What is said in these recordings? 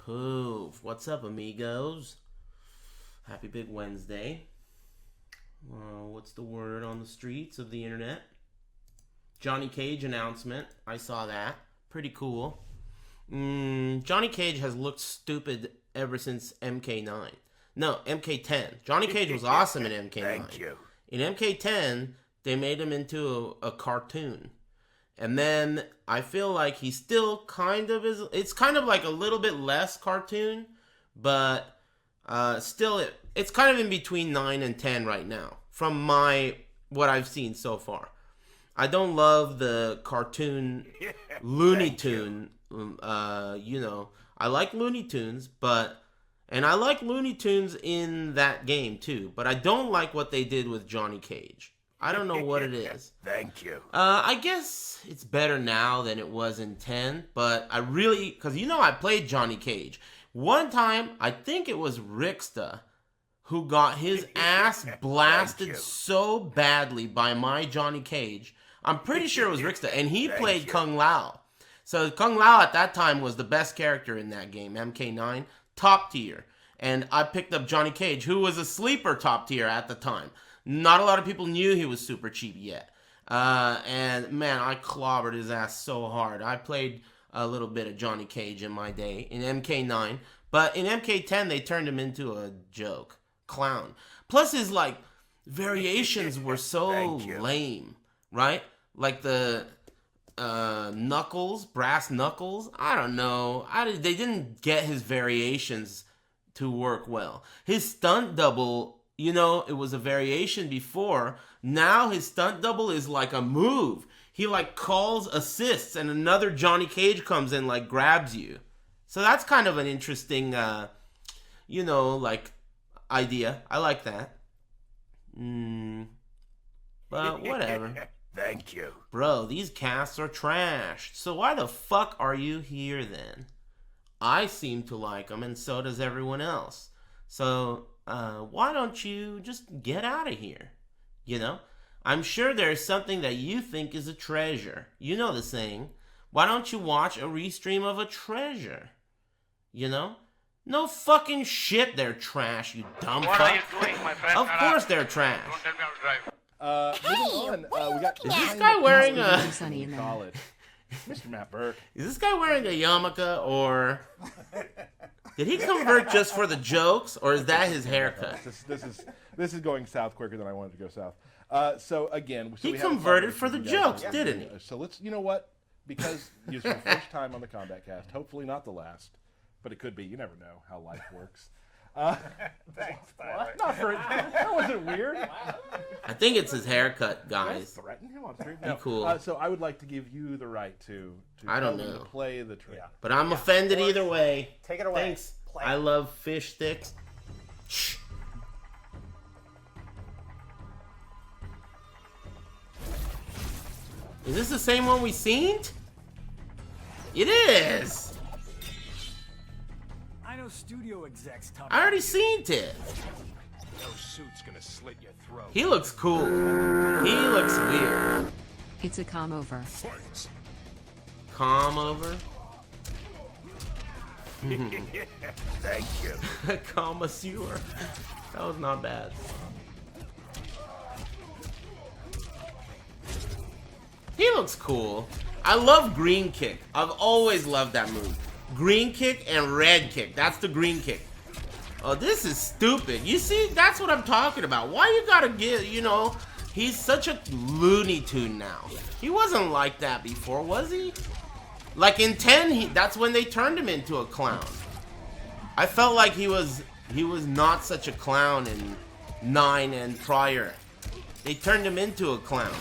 Poof. What's up, amigos? Happy Big Wednesday. What's the word on the streets of the internet? Johnny Cage announcement. I saw that. Pretty cool. Johnny Cage has looked stupid ever since MK9. No, MK10. Johnny Cage was awesome in MK9. Thank you. In MK10, they made him into a cartoon. And then I feel like he still kind of is. It's kind of like a little bit less cartoon, but still it's kind of in between 9 and 10 right now from what I've seen so far. I don't love the cartoon Looney Tune. I like Looney Tunes, and I like Looney Tunes in that game too, but I don't like what they did with Johnny Cage. I don't know what it is. Thank you. I guess it's better now than it was in 10, but because I played Johnny Cage. One time, I think it was Ricksta who got his ass blasted so badly by my Johnny Cage. I'm pretty sure it was Ricksta, and he played Kung Lao. So Kung Lao at that time was the best character in that game, MK9, top tier. And I picked up Johnny Cage, who was a sleeper top tier at the time. Not a lot of people knew he was super cheap yet. And man, I clobbered his ass so hard. I played a little bit of Johnny Cage in my day in MK9. But in MK10, they turned him into a joke. Clown. Plus his, variations were so lame. Right? Like the knuckles, brass knuckles. I don't know. They didn't get his variations to work well. His stunt double... it was a variation before. Now his stunt double is like a move. He calls assists and another Johnny Cage comes in grabs you. So that's kind of an interesting, idea. I like that. But whatever. Thank you. Bro, these casts are trash. So why the fuck are you here then? I seem to like them and so does everyone else. So... why don't you just get out of here? I'm sure there's something that you think is a treasure. You know the saying. Why don't you watch a restream of a treasure? No fucking shit, they're trash, you dumb fuck. What are you doing, my friend? Of course they're trash. Don't tell me how to drive. Moving on, we got Is this guy wearing a... college. Mr. Matt Burke. Is this guy wearing a yarmulke or... Did he convert just for the jokes, or is that his haircut? This is going south quicker than I wanted to go south. So again, he converted for the jokes, didn't he? So let's, because it's your first time on the Combat Cast, hopefully not the last, but it could be. You never know how life works. Thanks, Tyler. That wasn't weird. I think it's his haircut, guys. Threaten him on stream. Be cool. So I would like to give you the right to I don't know. to play the trick. But I'm offended either way. Take it away. Thanks. Play. I love fish sticks. Shh. Is this the same one we seen? It is. I know studio execs talk. I already seen it. No suit's gonna slit your throat. He looks cool. He looks weird. It's a calm over. Calm over. Thank you. Connoisseur. That was not bad. He looks cool. I love green kick. I've always loved that move. Green kick and red kick. That's the green kick. Oh, this is stupid. You see, that's what I'm talking about. Why you gotta get, he's such a Looney Tune now. He wasn't like that before, was he? In 10, that's when they turned him into a clown. I felt like he was not such a clown in 9 and prior. They turned him into a clown.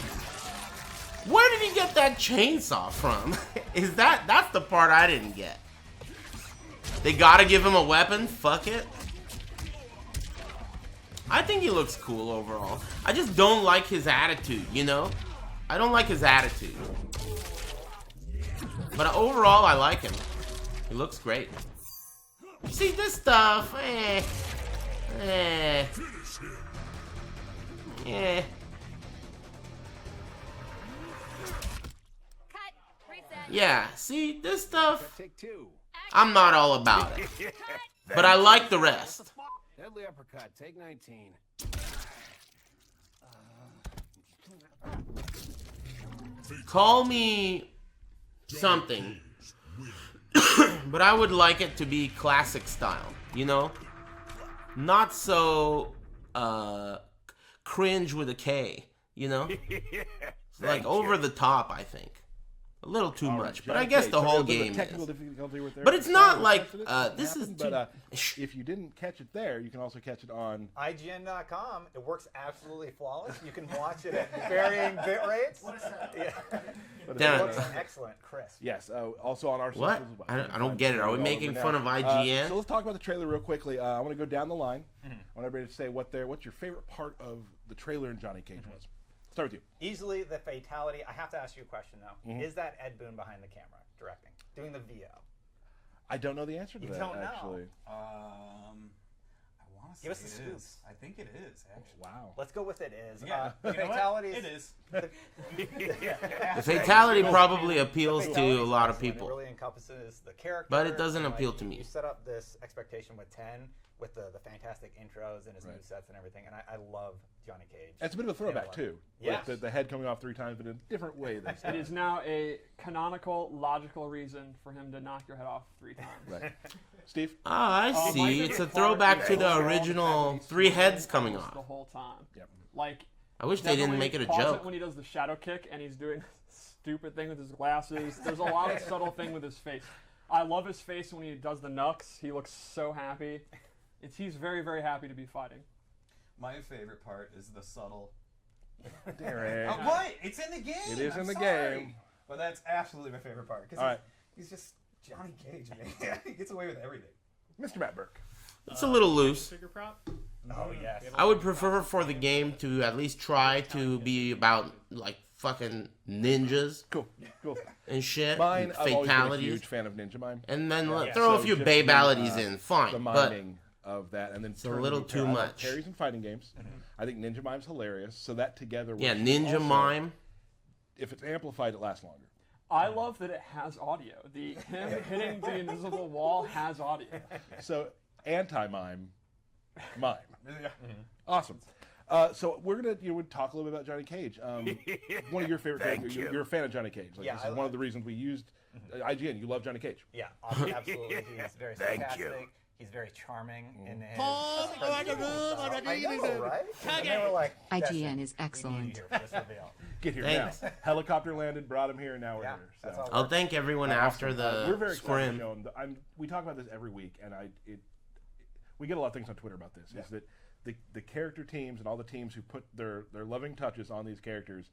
Where did he get that chainsaw from? That's the part I didn't get. They gotta give him a weapon? Fuck it. I think he looks cool overall. I just don't like his attitude, I don't like his attitude. But overall, I like him. He looks great. See, this stuff, Yeah, see, this stuff, Take two. I'm not all about it. But I like the rest. Deadly uppercut, take 19. Call me something. But I would like it to be classic style, you know? Not so cringe with a K, you know? It's like over the top, I think. A little too much, but I guess the whole game technical is. difficulty with But it's not like this this is. But if you didn't catch it there, you can also catch it on IGN.com. It works absolutely flawless. You can watch it at varying bit rates. What is that? Yeah. Damn It it. looks excellent, crisp. Yes, also on our What? socials as well. I don't get it. Are we making fun of IGN? So let's talk about the trailer real quickly. I want to go down the line. I want everybody to say what's your favorite part of the trailer in Johnny Cage was. Start with you. Easily the fatality. I have to ask you a question though. Is that Ed Boon behind the camera directing, doing the VO? I don't know the answer to You that. don't know. Actually. I want to say Give us the it scoop. is. I think it is, actually. Wow. Let's go with it is. Yeah, The you know what? fatalities. It is. The fatality probably appeals to a Fatalities lot of excellent. people. It really encompasses the character. But it doesn't and, appeal to me. You set up this expectation with 10 with the fantastic intros and his Right. new sets and everything, and I love Johnny Cage. It's a bit of a throwback too. Yes. With the head coming off 3 times, but in a different way this It time. is now a canonical, logical reason for him to knock your head off 3 times. Right. Steve? Ah, I My see. favorite It's a part throwback is to the overall original fact that 3 he's heads doing coming this off. the whole time. Yep. Like, I wish they didn't definitely make it a pause joke. when he does the shadow kick and he's doing stupid thing with his glasses. There's a lot of subtle thing with his face. I love his face when he does the knucks. He looks so happy. He's very, very happy to be fighting. My favorite part is the subtle. Derek. Oh, what? It's in the game. It is I'm in the sorry. game. But that's absolutely my favorite part because All right. he's just Johnny Cage, man. He gets away with everything. Mr. Matt Burke. It's a little loose. Figure prop? Oh yes. I would prefer for the game to at least try to be about like fucking ninjas Cool. and shit, Mine, and I've always been a fatalities, huge fan of Ninja Mime. and then throw So a few just babalities the, in. The Fine, but miming of that, and then a little too much. Parries and fighting games. I think Ninja Mime's hilarious. So that together, yeah, works. Ninja Also, Mime. If it's amplified, it lasts longer. I love that it has audio. Him hitting the invisible wall has audio. So anti-mime, mime. Awesome. So we're gonna talk a little bit about Johnny Cage. One of your favorite characters. You're a fan of Johnny Cage. Like, Yeah, this is one of the reasons we used IGN. You love Johnny Cage. Yeah, absolutely. He's very Thank sarcastic. you. He's very charming in his. Pause, I know, right? And they were like, IGN is "We need you excellent. here for this reveal." Get here Thanks. now. Helicopter landed, brought him here, and now we're Yeah, here. that's So. all. I'll thank everyone after Awesome. the we're very excited to scrim. show him. We talk about this every week, and we get a lot of things on Twitter about this. Is that the character teams and all the teams who put their loving touches on these characters.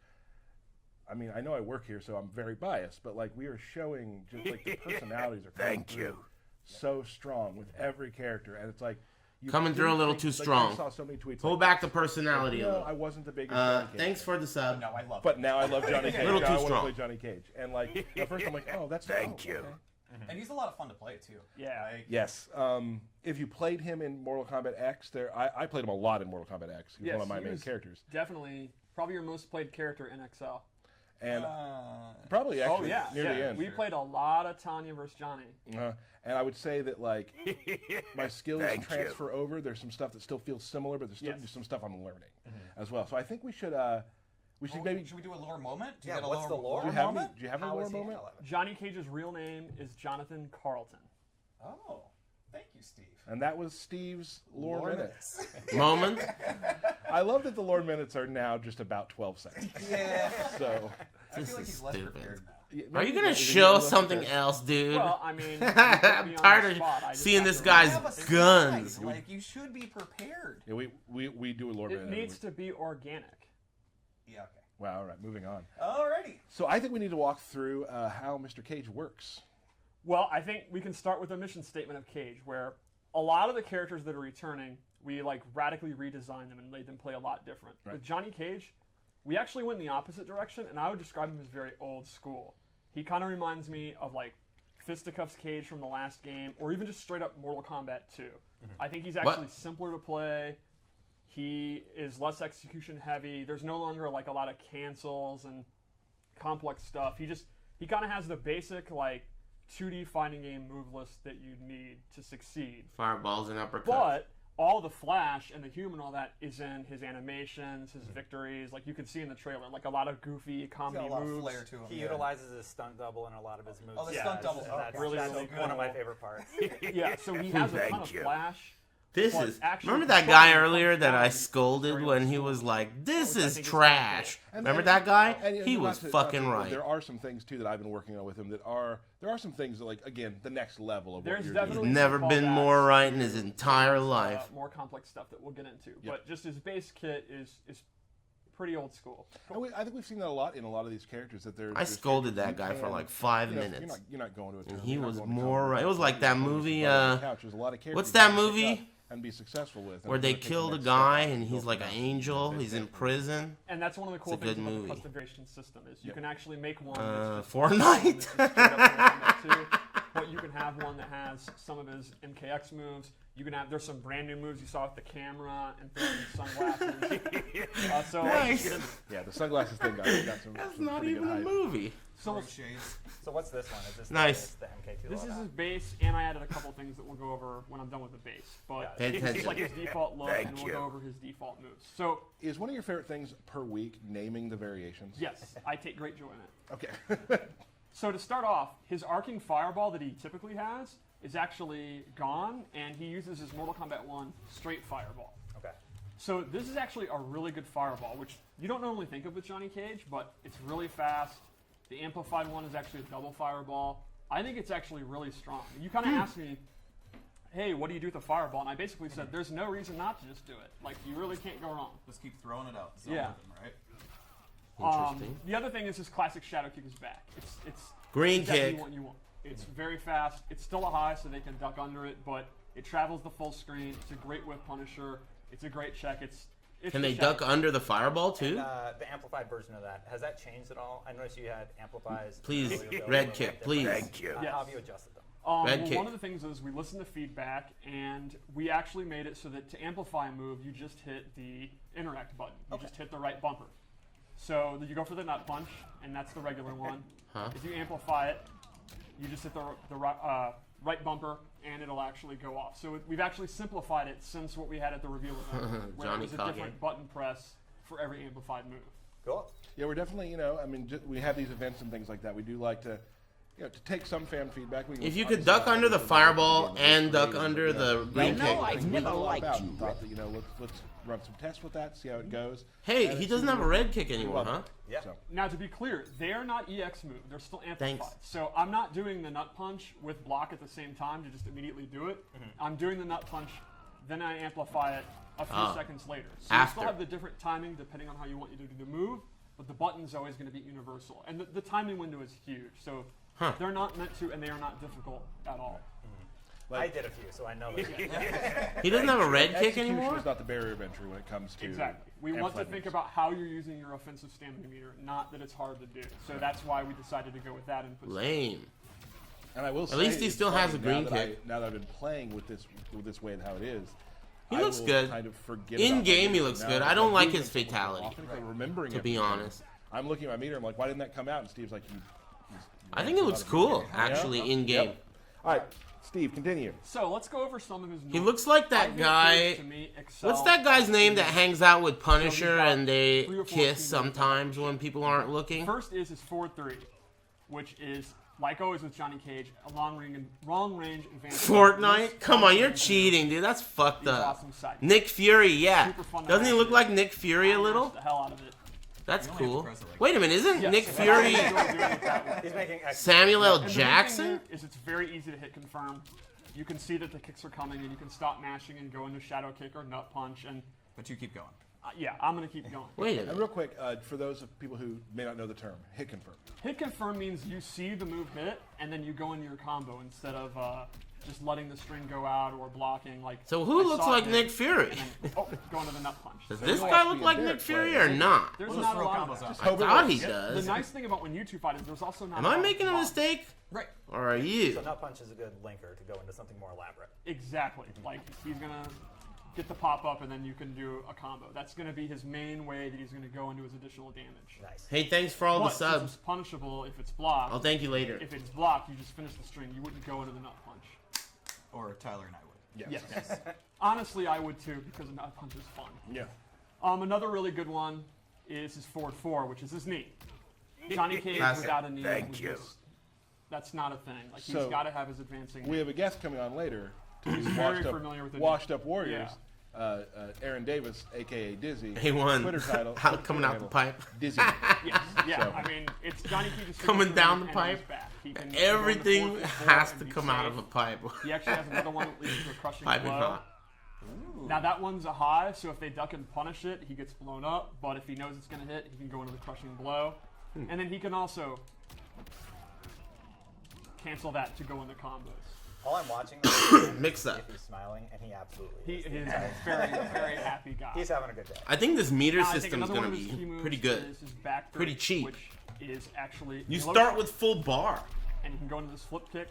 I mean, I know I work here, so I'm very biased, but like we are showing just like the personalities are coming Thank through you. so strong with every character, and it's like you Coming through a didn't little think- too like, strong. I saw so many tweets. Pull like, back the personality a no, little. I wasn't the biggest. Johnny Cage Thanks for the sub. No, I love But now I love Johnny Cage. Little Now too I want to strong. play Johnny Cage, and like at first I'm like, oh, that's Thank you. okay. And he's a lot of fun to play too. Yeah. Like, Yes. If you played him in Mortal Kombat X, I played him a lot in Mortal Kombat X. He was Yes, one of my he main was Characters. Definitely, probably your most played character in XL. And probably actually Oh yeah, near the end. We played a lot of Tanya versus Johnny. And I would say that like my skills Thank you. transfer over. There's some stuff that still feels similar, but there's still Yes. some stuff I'm learning as well. So I think we should maybe. Should we do a lore moment? Do Yeah, you got a what's the lore? Do you have any? moment? Do you have any How more is he in moment? 11? Johnny Cage's real name is Jonathan Carlton. Oh, thank you, Steve. And that was Steve's lore minutes. Moment. I love that the lore minutes are now just about 12 seconds. Yeah. So. I This feel like is he's less stupid. prepared now. Are you gonna Maybe show less something prepared. else, dude? Well, I mean, I'm tired of seeing this guy's You have a surprise. guns. Like you should be prepared. Yeah, we do a lore It minute. needs to be organic. Yeah. Okay. Wow. All right. Moving on. Alrighty. So I think we need to walk through how Mr. Cage works. Well, I think we can start with a mission statement of Cage, where a lot of the characters that are returning, we like radically redesigned them and made them play a lot different. Right. With Johnny Cage, we actually went in the opposite direction, and I would describe him as very old school. He kind of reminds me of like Fisticuffs Cage from the last game, or even just straight up Mortal Kombat 2. I think he's actually simpler to play. He is less execution heavy. There's no longer like a lot of cancels and complex stuff. He kind of has the basic like 2D fighting game move list that you need to succeed. Fireballs and uppercuts. But all the flash and the humor and all that is in his animations, his victories. Like you can see in the trailer, like a lot of goofy comedy He's got a lot moves. of flair to him. He utilizes his stunt double in a lot of his moves. Oh, the stunt double. That's, Really, that's really one of my cool. favorite parts. Yeah, so he has a ton of flash. This But is. actually Remember that controlling guy the earlier that I functionality scolded very when he useful. was like, "This Which I is think is trash." And- Remember and- that guy? and He not was to- fucking not to- right. There are some things too that I've been working on with him that are there are some things that like again the next level of There's what you're definitely doing. He's never been callbacks more right in his to, entire life. More complex stuff that we'll get into. Yep. But just his base kit is pretty old school. I think we've seen that a lot in a lot of these characters that I scolded that guy for like 5 You're minutes. not going to a And tournament, he you're not was going to more tournaments, right. It was like that movie, There's a lot of characters what's you that can pick movie? up and be successful with. Where they killed a guy and he's like an angel. He's in prison. And that's one of the cool It's a things good about movie. the custom variation system is you Yep. can actually make one that's just Fortnite. that's just straight up Mortal Kombat 2, but you can have one that has some of his MKX moves. You can have there's some brand new moves you saw with the camera and throwing sunglasses. So Nice. you can- Yeah, the sunglasses thing got some. That's some not pretty even good a hype. movie. so Shades. So what's this one? Is this Nice. the MK2? this is his base, and I added a couple things that we'll go over when I'm done with the base. But Pay it's attention. like his default look, and we'll go over his default moves. So Is one of your favorite things per week naming the variations? yes, I take great joy in it. Okay. So to start off, his arcing fireball that he typically has is actually gone, and he uses his Mortal Kombat 1 straight fireball. Okay. So this is actually a really good fireball, which you don't normally think of with Johnny Cage, but it's really fast. The amplified one is actually a double fireball. I think it's actually really strong. You kind of asked me, hey, what do you do with the fireball? And I basically said, there's no reason not to just do it. Like, you really can't go wrong. Just keep throwing it out. Yeah. Right? Interesting. The other thing is his classic shadow kick is back. It's Green exactly kick. what you want. It's very fast. It's still a high, so they can duck under it, but it travels the full screen. It's a great whip punisher. It's a great check. It's Can they the duck check. under the fireball too? The amplified version of that, has that changed at all? I noticed you had amplifies. Please, earlier, but red a kick, little bit please. different. Yes. How have you adjusted them? Red Well, kick. one of the things is we listened to feedback, and we actually made it so that to amplify a move, you just hit the interact button. You just hit the right bumper. So you go for the nut punch, and that's the regular one. Huh? If you amplify it, you just hit the right bumper, and it'll actually go off. So we've actually simplified it since what we had at the reveal event, where Johnny it was a Kage. different button press for every amplified move. Cool. Yeah, we're definitely, we have these events and things like that. We do like to, to take some fan feedback. If you could duck under the fireball and duck under the green kick. I've never liked you. Thought that, let's run some tests with that, see how it goes. Hey, And he it's doesn't have a really- red kick anymore, huh? Yeah. So, Now, to be clear, they are not EX move. They're still amplified. Thanks. So I'm not doing the nut punch with block at the same time to just immediately do it. I'm doing the nut punch, then I amplify it a few seconds later. So you After. still have the different timing depending on how you want you to do the move, but the button's always going to be universal. And the timing window is huge. So they're not meant to, and they are not difficult at all. I did a few, so I know that. He doesn't have a red kick execution anymore? is not the barrier of entry when it comes to Exactly. We want to amplified think moves. about how you're using your offensive stamina meter, not that it's hard to do. So that's why we decided to go with that and put Lame. And I will say, least he it's still has funny, a green now that kick. now that I've been playing with this way and how it is, He I looks will good. Kind of forget In about game, my he meter. looks Now good. that I don't I'm like doing his it more fatality, often, if I'm remembering to be everything. honest. I'm looking at my meter. I'm like, why didn't that come out? And Steve's like, I think it looks cool, actually, in game. Yep. All right, Steve, continue. So let's go over some of his. He looks like I that think guy. these, to me, excel What's that guy's name that hangs out with Punisher got and they 3 or 4 kiss teammates. sometimes when people aren't looking? First is his forward 3, which is, like always with Johnny Cage, a long range advantage. Fortnite? Come on, you're cheating, dude. That's fucked These up. awesome sight. Nick Fury, yeah. Super fun to Doesn't he watch. look like Nick Fury a I little? watched the hell out of it. That's You only have to cool. press it like Wait a minute, isn't Yes, Nick so Fury I enjoy doing it that way. He's making Samuel L. And the main Jackson? thing is it's very easy to hit confirm. You can see that the kicks are coming, and you can stop mashing and go into shadow kick or nut punch. And But you keep going. yeah, I'm gonna keep going. Wait a And minute. real quick, for those of people who may not know the term, hit confirm. Hit confirm means you see the move hit, and then you go into your combo instead of just letting the string go out or blocking. Like So who I looks saw it like hit, Nick Fury? and then, oh, going to the nut punch. Does So this you guy like look to like be a Nick dick Fury player. or not? There's We'll not just a throw lot combos of out. I thought he that. The does. nice thing about when you two fight is there's also not. Am a I lot of making a block. mistake? Right. Or are you? So nut punch is a good linker to go into something more elaborate. Exactly. Like he's gonna get the pop-up, and then you can do a combo. That's going to be his main way that he's going to go into his additional damage. Nice. Hey, thanks for all the But since subs. it's punishable if it's blocked. I'll thank you later. If it's blocked, you just finish the string. You wouldn't go into the nut punch. Or Tyler and I would. Yes. Honestly, I would too, because a nut punch is fun. Yeah. Another really good one is his forward 4, which is his knee. Johnny Cage Classic. without a knee. Thank you. That's not a thing. Like, he's So, got to have his advancing knee. We have a guest coming on later. He's very familiar with the washed up warriors. Yeah. Aaron Davis, aka Dizzy. A1. Twitter title. Coming out the handle, pipe. Dizzy. Yes, yeah. So- I mean, it's Johnny Cage's Coming down the and pipe. his back. He can go Everything into 4-4 has and to be come out safe. of a pipe. He actually has another one that leads to a crushing Pipe and blow. hot. Now that one's a high, so if they duck and punish it, he gets blown up. But if he knows it's going to hit, he can go into the crushing blow. And then he can also cancel that to go into combos. All I'm watching is Mix up. if he's smiling, and he absolutely He is. is a very, very happy guy. He's having a good day. I think this meter Now, I think system is another going to one of his key be moves pretty good. is his back Pretty throw, cheap. Which is actually You low start kick, with full bar. and you can go into this flip kick,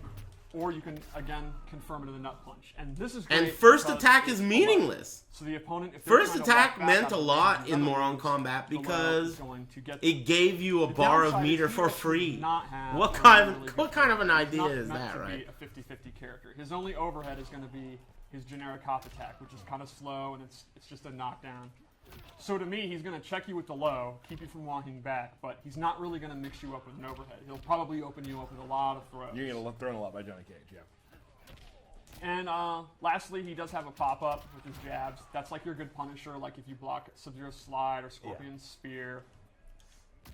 or you can again confirm it in a nut punch. And this is great And first because attack it's is a low. meaningless. So the opponent, if they're First trying to attack walk back meant out a of lot position, in another Moron move, Combat the low because is going to get it gave you a The bar of downside is meter he for actually free. does not have What a kind really of what good kind of an character. He's idea not is meant that, to right? Be a 50-50 character. His only overhead is going to be his generic hop attack, which is kind of slow and it's just a knockdown. So to me, he's going to check you with the low, keep you from walking back, but he's not really going to mix you up with an overhead. He'll probably open you up with a lot of throws. You're going to get thrown a lot by Johnny Cage, yeah. And lastly, he does have a pop-up with his jabs. That's like your good Punisher, like if you block Sub-Zero Slide or Scorpion Spear.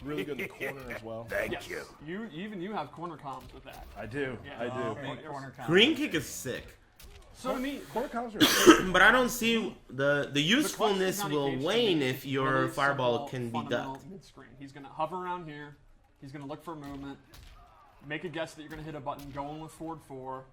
Really good in the corner as well. Yes, you have corner comms with that. I do. Yeah. I do. Big corner combo. Green kick is sick. So to me, Corner combos are But I don't see the the usefulness clutch will Johnny Cage wane can be if your really fireball simple, can be fundamental ducked. mid-screen. He's going to hover around here. He's going to look for movement. Make a guess that you're going to hit a button. Go in with forward 4.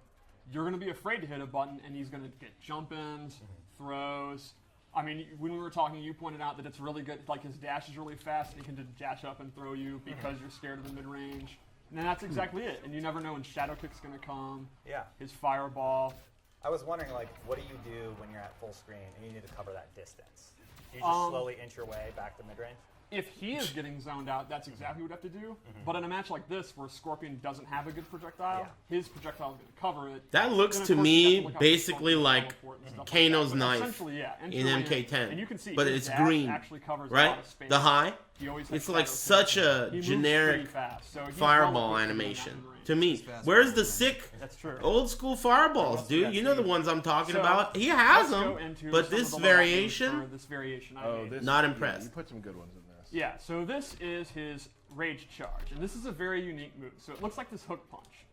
You're going to be afraid to hit a button, and he's going to get jump ins, throws. I mean, when we were talking, you pointed out that it's really good. Like his dash is really fast, and he can just dash up and throw you because you're scared of the mid range. And that's exactly it. And you never know when Shadow Kick's going to come. Yeah. His fireball. I was wondering, like, what do you do when you're at full screen and you need to cover that distance? Do you just slowly inch your way back to mid-range? If he is getting zoned out, that's exactly what you have to do. But in a match like this, where Scorpion doesn't have a good projectile, his projectile is going to cover it. That looks Then, of to course, you have me to look out for basically Scorpion's like teleport and stuff Kano's like that. But knife essentially, yeah, in entry lane, MK10. and you can see But his it's dash green, actually covers a right? lot of space. The high, He always has it's like shadow such kick. a He moves generic pretty fast, so he's fireball relatively good in animation. that mid-range. To me, fast. where's the sick That's true. old school fireballs, dude? You know the ones I'm talking So, about. He has let's go them, into but some this of the low moves variation, for this variation I Oh, made. this Not yeah, impressed. you put some good ones in this. Yeah, so this is his Rage Charge, and this is a very unique move. So it looks like this hook punch.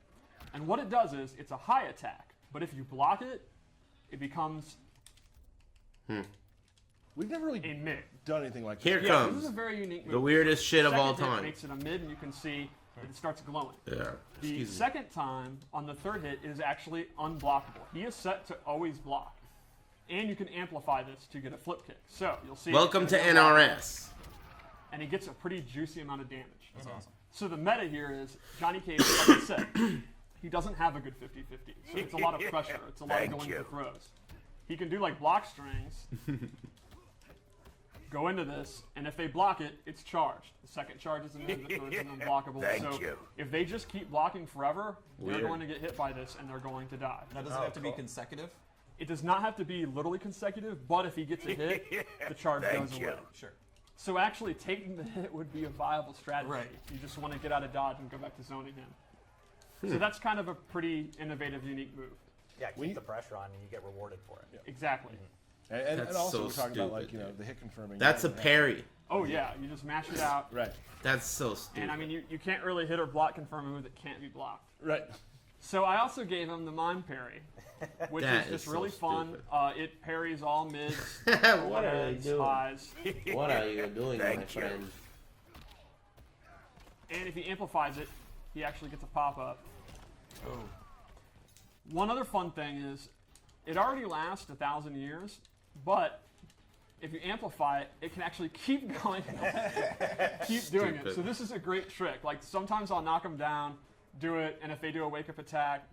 And what it does is, it's a high attack, but if you block it, it becomes We've never really a mid. done anything like Here this. Yeah, this comes is a very unique move. the weirdest shit of Second all hit time. makes it a mid, and you can see that it starts glowing. Yeah, The excuse me. second time, on the third hit, it is actually unblockable. He is set to always block. And you can amplify this to get a flip kick. So, you'll see... Welcome it's to gonna block, NRS. And he gets a pretty juicy amount of damage. That's awesome. So the meta here is, Johnny Cage, like I said, he doesn't have a good 50-50. So it's a lot of pressure. It's a lot of going for throws. He can do like block strings, go into this, and if they block it, it's charged. The second charge is an in, the third is an unblockable. So if they just keep blocking forever, they're Weird. going to get hit by this and they're going to die. Now, does it have to be consecutive? It does not have to be literally consecutive, but if he gets a hit, the charge goes away. Sure. So actually taking the hit would be a viable strategy. Right. You just want to get out of dodge and go back to zoning him. So that's kind of a pretty innovative, unique move. Yeah, keep the pressure on and you get rewarded for it. Exactly. And That's also so we're talking about, like, stupid, you know, dude. the hit confirming. That's a parry. Oh yeah, you just mash it out. Right. That's so stupid. And I mean, you can't really hit or block confirm a move that can't be blocked. Right. So I also gave him the mime parry, which That is just is so really fun. stupid. It parries all mids, What are you heads, doing? highs, What are you doing, my friend? and if he amplifies it, he actually gets a pop-up. Oh. One other fun thing is, it already lasts 1,000 years, but if you amplify it, it can actually keep going, keep doing it. Stupid. So this is a great trick. Like sometimes I'll knock them down, do it, and if they do a wake-up attack,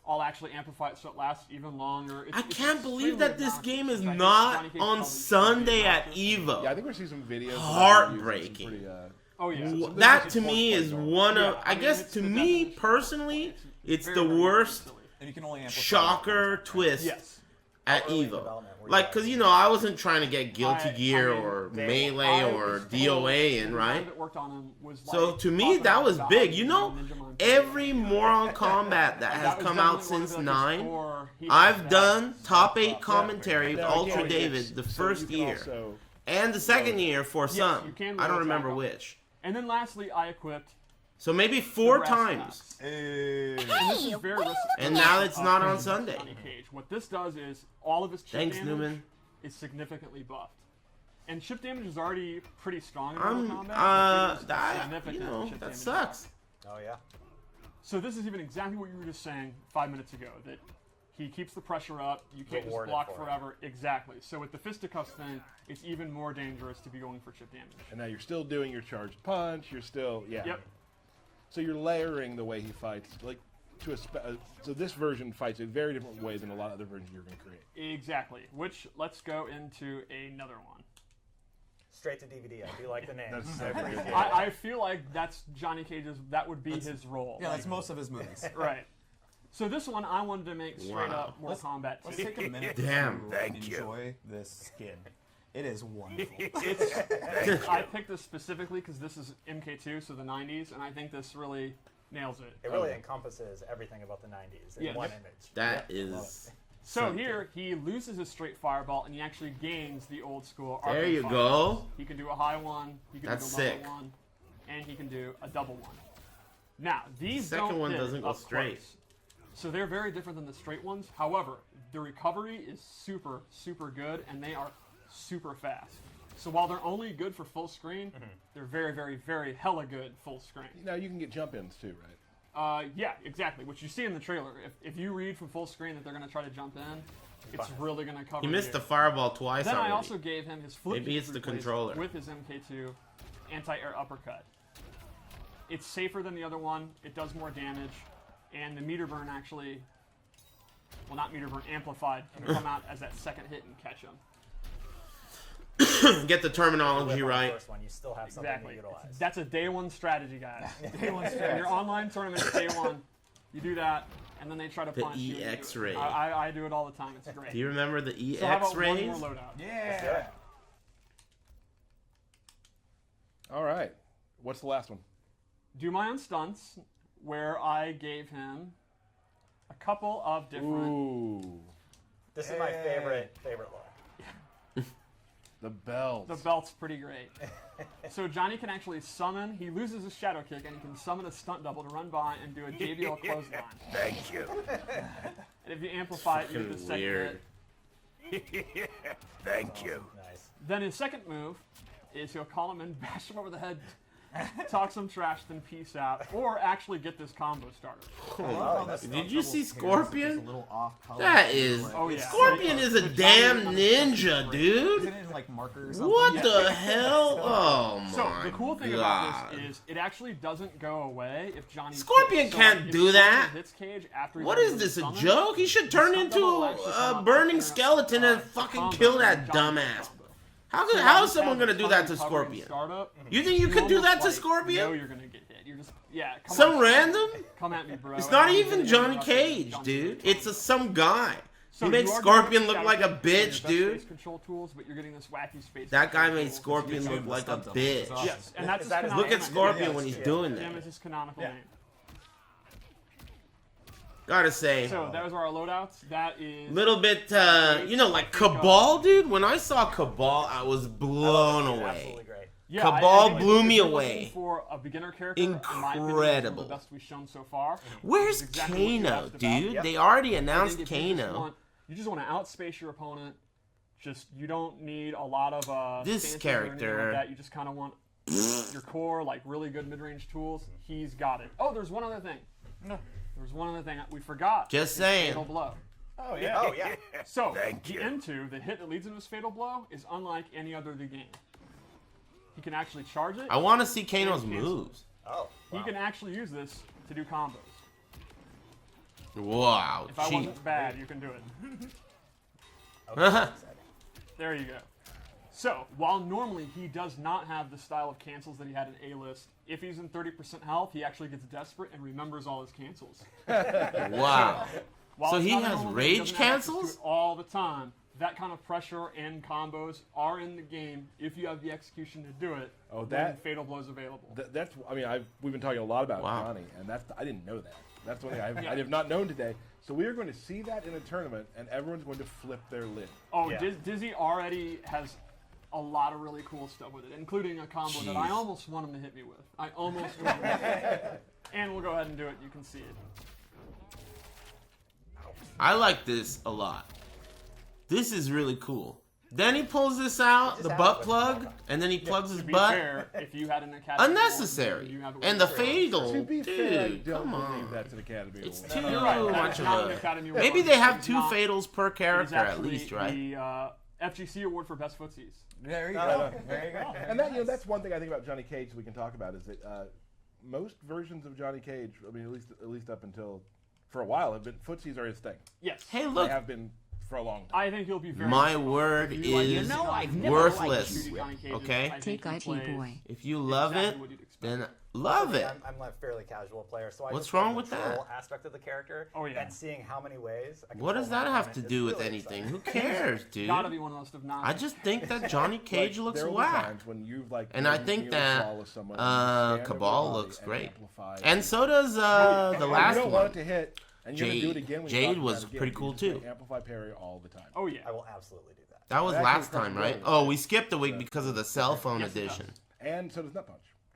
I'll actually amplify it so it lasts even longer. I can't believe extremely that this obnoxious. game is I think not Johnny Cage on probably Sunday should be at obnoxious. Evo. Yeah, I think we're seeing some videos. Heartbreaking. Pretty, Oh yeah. Some That this to is me force is play going. one of, Yeah, I mean, guess it's to the me definition of personally, it's very, the very worst silly. And you can only amplify shocker it. twist Yes. at Early in Evo. development, were you Like, guys- because, you know, I wasn't trying to get Guilty I Gear mean, or they- Melee I or was told DOA in, the right? guy that worked on him was So like to me, talking that about was God big. You and know, Ninja Monkey. every Moron Combat that has That was come out definitely since one of, like, his 9, core. He I've has done that. top 8 commentary with Now, Ultra again, David it's- the so first you can year. also- And the second year for Yes, some. you can I don't load remember back up. which. And then lastly, I equipped So maybe the 4 brass times. tacks. Hey. And this is very risky. And now it's not on Sunday. Johnny Cage. What this does is all of his chip Thanks, damage Newman. is significantly buffed. And chip damage is already pretty strong in Mortal I'm, Kombat. but there's that, significant you know, chip that damage. sucks. Oh yeah. So this is even exactly what you were just saying 5 minutes ago, that he keeps the pressure up, you can't just Rewarded block for it. forever. Exactly. So with the fisticuffs thing, it's even more dangerous to be going for chip damage. And now you're still doing your charged punch. You're still, yeah. Yep. So you're layering the way he fights, like to a. So this version fights a very different way than a lot of other versions you're going to create. Exactly. Which, let's go into another one. Straight to DVD. I do like the name. That's I appreciate it. I feel like that's Johnny Cage's, that would be his role. Yeah, Like, that's most of his movies. right. So this one I wanted to make straight Wow. up Mortal Kombat 2. Let's take a minute Damn. to enjoy this skin. It is wonderful. I picked this specifically because this is MK2, so the 90s, and I think this really nails it. It really encompasses everything about the 90s in Yeah. one image. That is. So something. here, he loses his straight fireball, and he actually gains the old school There arcade you fireballs. go. He can do a high one, he can That's do a low sick. one, and he can do a double one. Now, these second don't one hit doesn't go up straight. close. So they're very different than the straight ones. However, the recovery is super, super good, and they are super fast. So while they're only good for full screen, they're very, very, very hella good full screen. Now you can get jump ins too, right? Yeah, exactly. Which you see in the trailer. If you read from full screen that they're going to try to jump in, it's really going to cover He missed you. the fireball twice Then already. I also gave him his flip Maybe it's the replacement controller. with his MK2 anti-air uppercut. It's safer than the other one. It does more damage, and the meter burn actually, well, not meter burn, amplified, can come out as that second hit and catch him. Get the terminology Whip on the right. first one, you still have something Exactly. to utilize. That's a day one strategy, guys. Day one strategy. In your online tournaments, day one, you do that, and then they try to The punch you. and you do it. EX-ray. I do it all the time. It's great. Do you remember the So how EX about rays? one more loadout? Yeah. All right. What's the last one? Do my own stunts, where I gave him a couple of different. Ooh, This is my favorite look. the belt. The belt's pretty great. So Johnny can actually summon. He loses his shadow kick, and he can summon a stunt double to run by and do a JBL clothesline. Thank you. And if you amplify it, you get the Fucking second weird. hit. Thank you. Nice. Then his second move is he'll call him in, bash him over the head, talk some trash, then peace out, or actually get this combo started. Did you see Scorpion? A little off color. That is. Oh, yeah. Scorpion is a The damn giant- ninja, dude. Isn't it like marker or something? What Yeah. the hell? Oh my So the cool thing god. about this is it actually doesn't go away if Johnny. Scorpion so can't if do Scorpion that. Hits Cage after he What does is the this, a summon, joke? He should turn the into stunt double will actually come a out burning with skeleton and fucking combo, kill that Johnny dumbass. combo. How So how while is this someone has gonna do ton that of to recovery and Scorpion? Startup, You think you could do almost, that to like, Scorpion? know you're gonna get hit. You're just come Some on, random? Come at me, bro. It's and not I'm even gonna Johnny interrupt Cage, jump dude. into It's some guy. So He makes you are Scorpion getting look shadow like a kicks and your bitch, best dude. space control tools, but you're getting this wacky space. That guy control made tools. Scorpion look like a bitch. Yes, and that's his That is- canonical Look at name. Scorpion Yeah, when he's yeah. doing Jim that. is his canonical name. Gotta say, So those are our loadouts. That is little bit, like Cabal, dude. When I saw Cabal, I was blown away. Absolutely great. Yeah, Cabal I think blew if me you're away. looking for a beginner character, in my opinion, Incredible. this is the best we've shown so far. Where's It's exactly what you Kano, asked about. dude? Yep. They already I think announced if you just Kano. want- You just want to outspace your opponent. Just you don't need a lot of This stances or anything character- like that. You just kind of want your core, like really good mid-range tools. He's got it. Oh, there's one other thing. There's one other thing we forgot. Just His saying. Fatal blow. Oh yeah. Oh yeah. So Thank the you. N2, the hit that leads into his fatal blow, is unlike any other of the game. He can actually charge it. I want to see Kano's moves. Oh. He can actually use this to do combos. Wow, If I cheap. wasn't bad, you can do it. Okay, There you go. So, while normally he does not have the style of cancels that he had in A-list, if he's in 30% health, he actually gets desperate and remembers all his cancels. Wow. While So it's he not a has normal thing, rage doesn't have access to cancels? it all the time. That kind of pressure and combos are in the game if you have the execution to do it. Oh, when that- Fatal Blow's available. That's. I mean, we've been talking a lot about Wow. Johnny, and I didn't know that. That's the one thing I have not known today. So we are going to see that in a tournament, and everyone's going to flip their lid. Oh, Yeah. Dizzy already has a lot of really cool stuff with it, including a combo that I Jeez. almost want him to hit me with. I almost want him to hit me. And we'll go ahead and do it. You can see it. I like this a lot. This is really cool. Then he pulls this out, the butt plug, and then he plugs his To be butt. fair, if you had an academy Unnecessary. you have it And with the fair. fatal, To be fair, I dude, don't come believe on. that's an Academy It's Award. too You're right. much That's of not an a. Academy Award. Maybe they have It's two not. fatals per It's character at actually least, right? The FGC award for best footsies. There you Oh, go. There you go. And that that's one thing I think about Johnny Cage that we can talk about is that most versions of Johnny Cage, I mean at least up until for a while, have been footsies are his thing. Yes. Hey, They look, have been for a long time. I think he'll be very. my word If you like is Johnny I've Cage, never worthless. Johnny Cage's, Okay? I think Take he IT plays boy. If you love exactly it, what you'd expect. then love it. I'm a fairly casual player, so I What's just love wrong the with that? troll aspect of the character. Oh, yeah. And seeing how many ways. I can What does troll my that have to opponent do is with really anything? exciting. Who cares, dude? Gotta be one of those of I just think that Johnny Cage looks there will be whack. times when you've like And I nearly think that swallowed someone and you stand Cabal over the body looks and great. amplify And so does the And last you don't want it one. to hit, and you're gonna do it Jade. again. When Jade you talk was about it again. pretty You cool, just too. Amplify parry all the time. Oh yeah. I will absolutely do that. That was Actually, last Crush time, and right? Blow. Oh, we skipped a week because of the cell phone Yes, it edition. And so does Nut Punch.